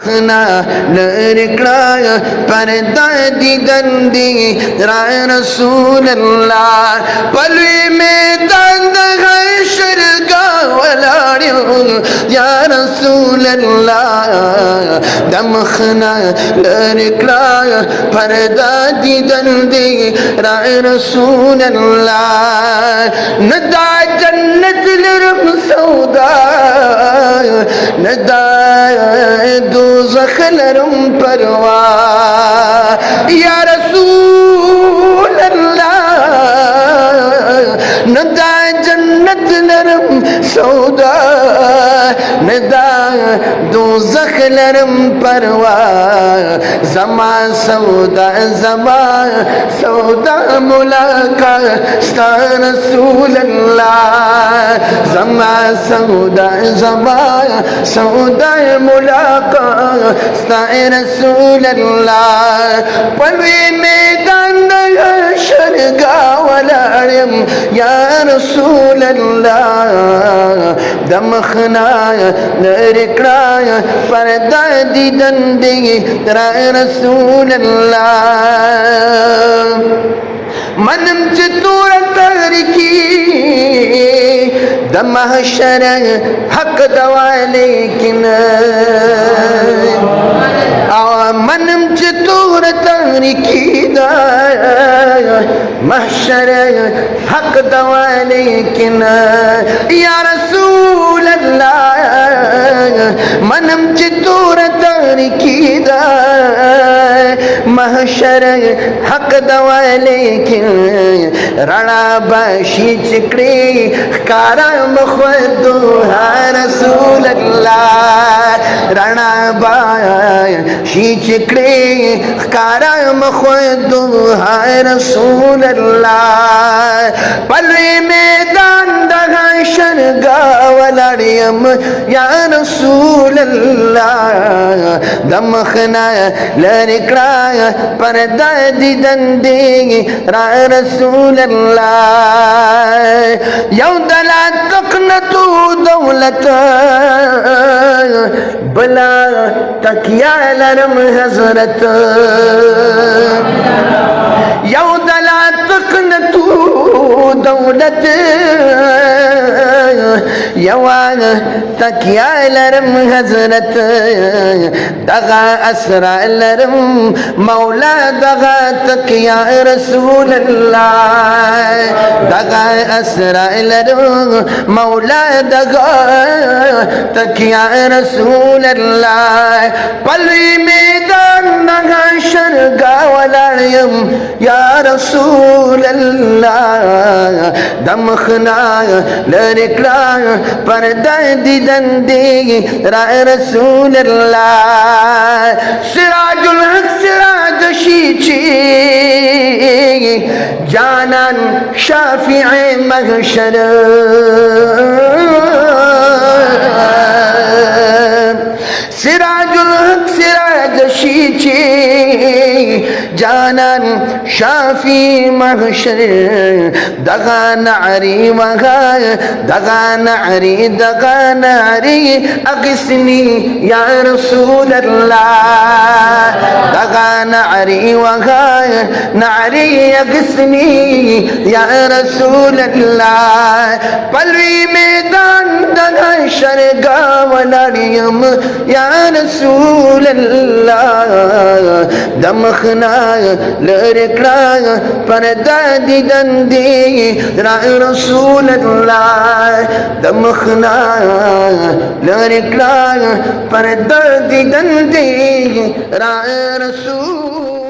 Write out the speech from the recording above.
लड़कड़ा पर्दा दिगंदी रसूल अल्लाह पलवे में दंद है शरगा वलाड़ियों या रसूल अल्लाह दमखना लड़कड़ा पर्दा दिगंदी रसूल अल्लाह नदा जन्नत लरम सौदा नदा दोज़ख लरम परवाह या रसूल अल्लाह नदा जन्नत लरम सौदा नदा दोज़ख लरम परवाह ज़मा सौदा मुलाकात रसूल अल्लाह ज़मा सौदा मुलाकात रसूल अल्लाह पलवे मैदान शरगा वलाड़म या रसूल अल्लाह दमखना लड़कड़ा पर्दा दिदंदी रसूल अल्लाह मनम चतुर तारिकी दमहशर हक दवा लेकिन मनम चतुर तारिकी महशर हक दवा लेकिन या रसूल अल्लाह मनम चतुर तारिकी महशर हक दवा लेकिन रणा बाशी चिकड़ी कारा मुखदो रसूल अल्लाह रणा बाशी चिकड़ी कारा मुखदो रसूल अल्लाह पलवे मैदान दगा शरगा वलाड़ियम या रसूल अल्लाह दमखना लड़कड़ा पर्दा दिदंदी रसूल अल्लाह यौदला तकनतु दौलत बला तकिया लरम हजरत यौदला तकनतु दौलत यवान तकिया लरम हजरत दगा असरा लरम मौला दगा तकिया रसूल अल्लाह दगा असरा लरम मौला दगा तकिया रसूल अल्लाह पलवी मैदान दगा शरगा वलाड़यम या रसूल अल्लाह दमखना लड़कड़ा पर्दा दिदंदी रसूल अल्लाह सिराजुल हक सिराज शीची जानन शाफिए महशर सिराजुल हक सिराज शीची जानन शाफी महशर दगा नारी वगा दगा नारी अगसनी या रसूल अल्लाह दगा नारी वगा नारी अगसनी या रसूल अल्लाह पलवी मैदान दगा शरगा वलाड़ियम या रसूल अल्लाह दमखना लड़कड़ा पर्दा दिदंदी रसूल अल्लाह दमखना लड़कड़ा पर्दा दिदंदी रसूल